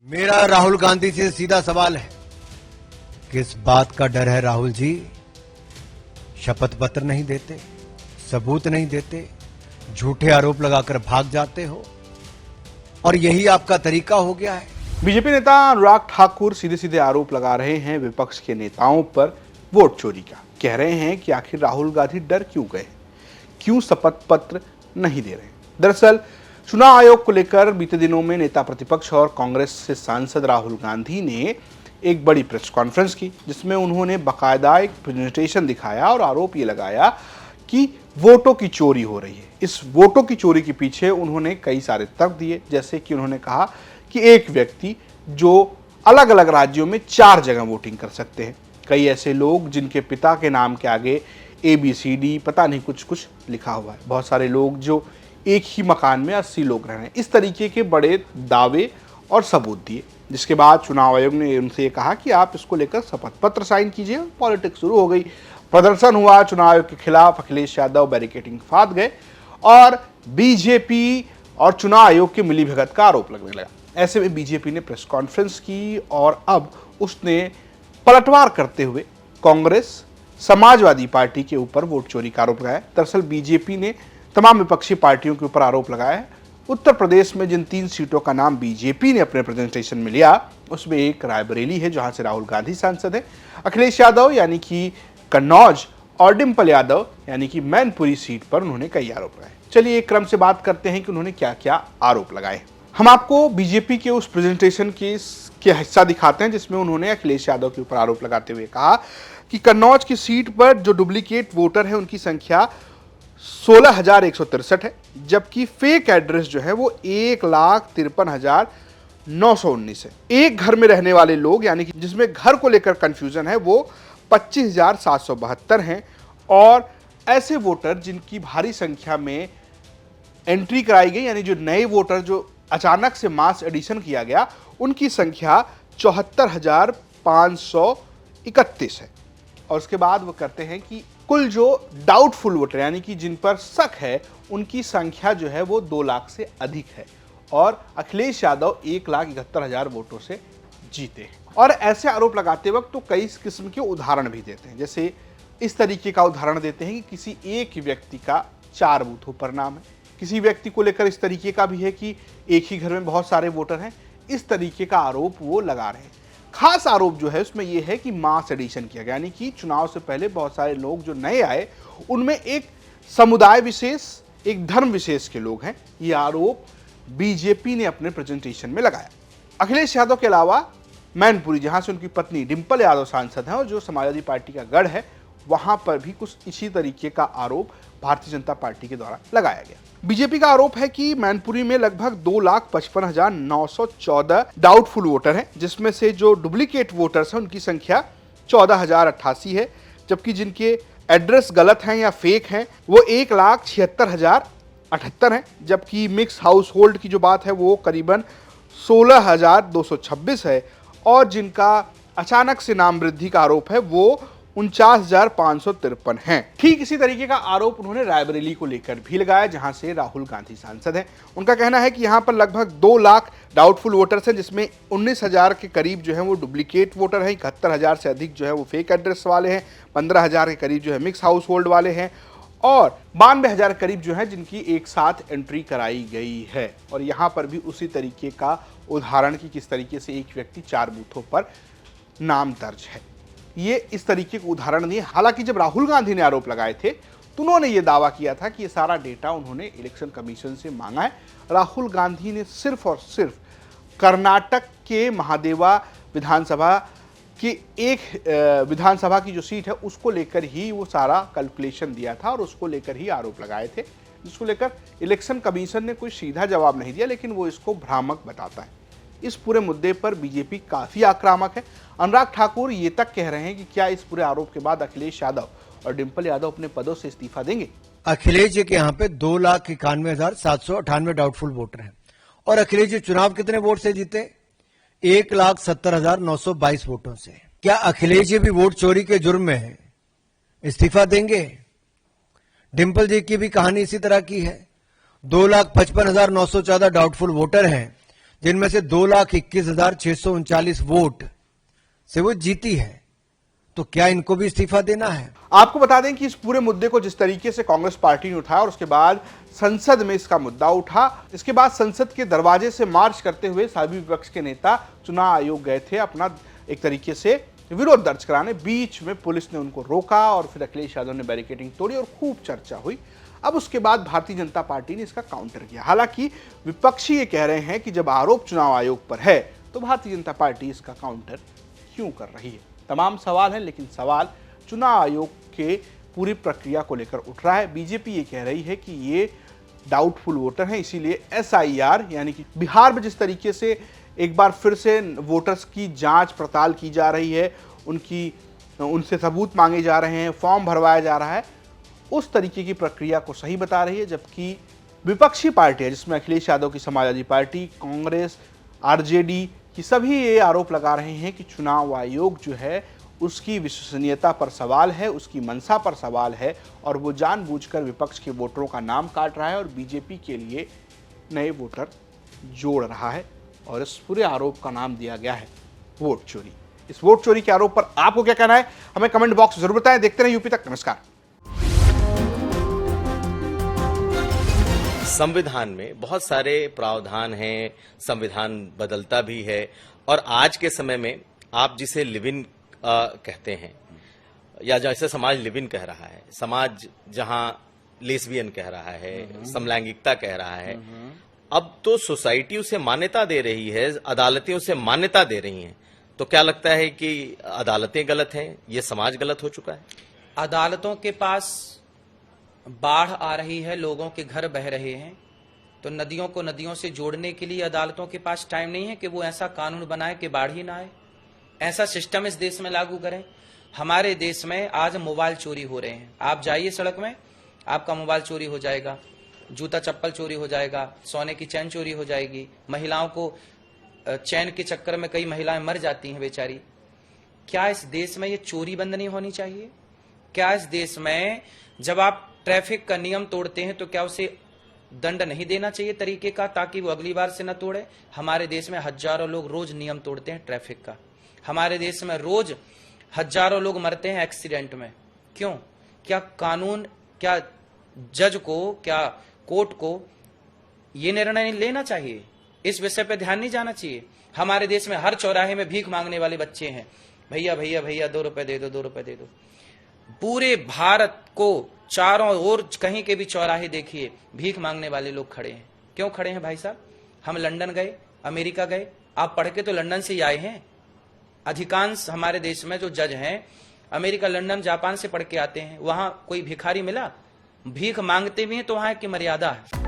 मेरा राहुल गांधी से सीधा सवाल है, किस बात का डर है राहुल जी? शपथ पत्र नहीं देते, सबूत नहीं देते, झूठे आरोप लगाकर भाग जाते हो और यही आपका तरीका हो गया है। बीजेपी नेता अनुराग ठाकुर सीधे सीधे आरोप लगा रहे हैं विपक्ष के नेताओं पर वोट चोरी का। कह रहे हैं कि आखिर राहुल गांधी डर क्यों गए, क्यों शपथ पत्र नहीं दे रहे। दरअसल चुनाव आयोग को लेकर बीते दिनों में नेता प्रतिपक्ष और कांग्रेस से सांसद राहुल गांधी ने एक बड़ी प्रेस कॉन्फ्रेंस की, जिसमें उन्होंने बाकायदा एक प्रेजेंटेशन दिखाया और आरोप ये लगाया कि वोटों की चोरी हो रही है। इस वोटों की चोरी के पीछे उन्होंने कई सारे तर्क दिए, जैसे कि उन्होंने कहा कि एक व्यक्ति जो अलग अलग राज्यों में 4 जगह वोटिंग कर सकते हैं, कई ऐसे लोग जिनके पिता के नाम के आगे ABCD पता नहीं कुछ लिखा हुआ है, बहुत सारे लोग जो एक ही मकान में 80 लोग रह रहे हैं, इस तरीके के बड़े दावे और सबूत दिए। जिसके बाद चुनाव आयोग ने उनसे ये कहा कि आप इसको लेकर शपथ पत्र साइन कीजिए। पॉलिटिक्स शुरू हो गई, प्रदर्शन हुआ चुनाव आयोग के खिलाफ। अखिलेश यादव बैरिकेडिंग फाड़ गए और बीजेपी और चुनाव आयोग की मिलीभगत का आरोप लगने लगा। ऐसे में बीजेपी ने प्रेस कॉन्फ्रेंस की और अब उसने पलटवार करते हुए कांग्रेस, समाजवादी पार्टी के ऊपर वोट चोरी का आरोप लगाया। दरअसल बीजेपी ने तमाम विपक्षी पार्टियों के ऊपर आरोप लगाया है। उत्तर प्रदेश में जिन 3 सीटों का नाम बीजेपी ने अपने प्रेजेंटेशन में लिया, उसमें एक रायबरेली है जहां से राहुल गांधी सांसद है, अखिलेश यादव यानी कि कन्नौज और डिंपल यादव यानी कि मैनपुरी सीट पर उन्होंने कई आरोप लगाए। चलिए एक क्रम से बात करते हैं कि उन्होंने क्या क्या आरोप लगाए। हम आपको बीजेपी के उस प्रेजेंटेशन के हिस्सा दिखाते हैं जिसमें उन्होंने अखिलेश यादव के ऊपर आरोप लगाते हुए कहा कि कन्नौज की सीट पर जो डुप्लीकेट वोटर है उनकी संख्या 16,163 है, जबकि फेक एड्रेस जो है वो 1,53,919 है। एक घर में रहने वाले लोग यानी कि जिसमें घर को लेकर कंफ्यूजन है वो 25,772 हैं और ऐसे वोटर जिनकी भारी संख्या में एंट्री कराई गई यानी जो नए वोटर जो अचानक से मास एडिशन किया गया उनकी संख्या 74,531 है। और उसके बाद वो कहते हैं कि कुल जो डाउटफुल वोटर यानी कि जिन पर शक है उनकी संख्या जो है वो 2 लाख से अधिक है और अखिलेश यादव 1,71,000 वोटों से जीते हैं। और ऐसे आरोप लगाते वक्त तो कई किस्म के उदाहरण भी देते हैं, जैसे इस तरीके का उदाहरण देते हैं कि किसी एक व्यक्ति का 4 बूथों पर नाम है, किसी व्यक्ति को लेकर इस तरीके का भी है कि एक ही घर में बहुत सारे वोटर हैं। इस तरीके का आरोप वो लगा रहे हैं। खास आरोप जो है उसमें यह है कि मास एडिशन किया गया, यानी कि चुनाव से पहले बहुत सारे लोग जो नए आए उनमें एक समुदाय विशेष, एक धर्म विशेष के लोग हैं। ये आरोप बीजेपी ने अपने प्रेजेंटेशन में लगाया। अखिलेश यादव के अलावा मैनपुरी, जहां से उनकी पत्नी डिंपल यादव सांसद हैं और जो समाजवादी पार्टी का गढ़ है, वहां पर भी कुछ इसी तरीके का आरोप भारतीय जनता पार्टी के द्वारा लगाया गया। बीजेपी का आरोप है कि मैनपुरी में लगभग 2,55,914 डाउटफुल वोटर हैं, जिसमें से जो डुप्लीकेट वोटर्स हैं उनकी संख्या 14,088 है, जबकि जिनके एड्रेस गलत हैं या फेक हैं वो 1,76,078 हैं, जबकि मिक्स हाउस होल्ड की जो बात है वो करीबन 16,226 है और जिनका अचानक से नाम वृद्धि का आरोप है वो 49,553 हैं। ठीक इसी तरीके का आरोप उन्होंने रायबरेली को लेकर भी लगाया, जहां से राहुल गांधी सांसद हैं। उनका कहना है कि यहां पर लगभग 2 लाख डाउटफुल वोटर्स हैं, जिसमें 19,000 के करीब जो है वो डुप्लीकेट वोटर हैं, 71,000 से अधिक जो है वो फेक एड्रेस वाले हैं, 15,000 के करीब जो है मिक्स हाउस होल्ड वाले हैं और 92,000 करीब जो है जिनकी एक साथ एंट्री कराई गई है। और यहाँ पर भी उसी तरीके का उदाहरण कि किस तरीके से एक व्यक्ति 4 बूथों पर नाम दर्ज है, ये इस तरीके का उदाहरण दिए। हालांकि जब राहुल गांधी ने आरोप लगाए थे तो उन्होंने ये दावा किया था कि ये सारा डेटा उन्होंने इलेक्शन कमीशन से मांगा है। राहुल गांधी ने सिर्फ और सिर्फ कर्नाटक के महादेवा विधानसभा की एक विधानसभा की जो सीट है उसको लेकर ही वो सारा कैलकुलेशन दिया था और उसको लेकर ही आरोप लगाए थे, जिसको लेकर इलेक्शन कमीशन ने कोई सीधा जवाब नहीं दिया, लेकिन वो इसको भ्रामक बताता है। इस पूरे मुद्दे पर बीजेपी काफी आक्रामक है। अनुराग ठाकुर ये तक कह रहे हैं कि क्या इस पूरे आरोप के बाद अखिलेश यादव और डिंपल यादव अपने पदों से इस्तीफा देंगे। अखिलेश जी के यहाँ पे 2,91,798 डाउटफुल वोटर हैं और अखिलेश जी चुनाव कितने वोट से जीते? 1,70,922 वोटों से। क्या अखिलेश जी भी वोट चोरी के जुर्म में इस्तीफा देंगे? डिंपल जी की भी कहानी इसी तरह की है। 2,55,914 डाउटफुल वोटर हैं, जिनमें से 2,21,639 वोट से वो जीती है, तो क्या इनको भी इस्तीफा देना है? आपको बता दें कि इस पूरे मुद्दे को जिस तरीके से कांग्रेस पार्टी ने उठाया और उसके बाद संसद में इसका मुद्दा उठा, इसके बाद संसद के दरवाजे से मार्च करते हुए सभी विपक्ष के नेता चुनाव आयोग गए थे अपना एक तरीके से विरोध दर्ज कराने। बीच में पुलिस ने उनको रोका और फिर अखिलेश यादव ने बैरिकेडिंग तोड़ी और खूब चर्चा हुई। अब उसके बाद भारतीय जनता पार्टी ने इसका काउंटर किया। हालांकि विपक्षी ये कह रहे हैं कि जब आरोप चुनाव आयोग पर है तो भारतीय जनता पार्टी इसका काउंटर क्यों कर रही है। तमाम सवाल हैं, लेकिन सवाल चुनाव आयोग के पूरी प्रक्रिया को लेकर उठ रहा है। बीजेपी ये कह रही है कि ये डाउटफुल वोटर हैं, इसीलिए SIR यानी कि बिहार में जिस तरीके से एक बार फिर से वोटर्स की जांच पड़ताल की जा रही है, उनसे सबूत मांगे जा रहे हैं, फॉर्म भरवाया जा रहा है, उस तरीके की प्रक्रिया को सही बता रही है। जबकि विपक्षी पार्टियां जिसमें अखिलेश यादव की समाजवादी पार्टी, कांग्रेस, RJD की सभी ये आरोप लगा रहे हैं कि चुनाव आयोग जो है उसकी विश्वसनीयता पर सवाल है, उसकी मंशा पर सवाल है और वो जानबूझकर विपक्ष के वोटरों का नाम काट रहा है और बीजेपी के लिए नए वोटर जोड़ रहा है। और इस पूरे आरोप का नाम दिया गया है वोट चोरी। इस वोट चोरी के आरोप पर आपको क्या कहना है, हमें कमेंट बॉक्स जरूर बताएं। देखते रहिए यूपी तक। नमस्कार। संविधान में बहुत सारे प्रावधान हैं, संविधान बदलता भी है और आज के समय में आप जिसे लिव इन कहते हैं या जैसे समाज लिव इन कह रहा है, समाज जहां लेस्बियन कह रहा है, समलैंगिकता कह रहा है, अब तो सोसाइटी उसे मान्यता दे रही है, अदालतें उसे मान्यता दे रही हैं। तो क्या लगता है कि अदालतें गलत हैं, ये समाज गलत हो चुका है? अदालतों के पास बाढ़ आ रही है, लोगों के घर बह रहे हैं, तो नदियों को नदियों से जोड़ने के लिए अदालतों के पास टाइम नहीं है कि वो ऐसा कानून बनाए कि बाढ़ ही ना आए। ऐसा सिस्टम इस देश में लागू करें। हमारे देश में आज मोबाइल चोरी हो रहे हैं। आप जाइए सड़क में, आपका मोबाइल चोरी हो जाएगा, जूता चप्पल चोरी हो जाएगा, सोने की चैन चोरी हो जाएगी। महिलाओं को चैन के चक्कर में कई महिलाएं मर जाती हैं बेचारी। क्या इस देश में ये चोरी बंद नहीं होनी चाहिए? क्या इस देश में जब आप ट्रैफिक का नियम तोड़ते हैं तो क्या उसे दंड नहीं देना चाहिए तरीके का, ताकि वो अगली बार से न तोड़े? हमारे देश में हजारों लोग रोज नियम तोड़ते हैं ट्रैफिक का। हमारे देश में रोज हजारों लोग मरते हैं एक्सीडेंट में। क्यों? क्या कानून, क्या जज को, क्या कोर्ट को ये निर्णय लेना चाहिए? इस विषय पे ध्यान नहीं जाना चाहिए? हमारे देश में हर चौराहे में भीख मांगने वाले बच्चे हैं, भैया भैया भैया 2 रुपए दे दो, 2 रुपए दे दो। पूरे भारत को चारों ओर कहीं के भी चौराहे देखिए, भीख मांगने वाले लोग खड़े हैं। क्यों खड़े हैं भाई साहब? हम लंदन गए, अमेरिका गए, आप पढ़ के तो लंदन से ही आए हैं। अधिकांश हमारे देश में जो जज हैं अमेरिका, लंदन, जापान से पढ़ के आते हैं। वहां कोई भिखारी मिला? भीख मांगते भी हैं तो वहां की मर्यादा है।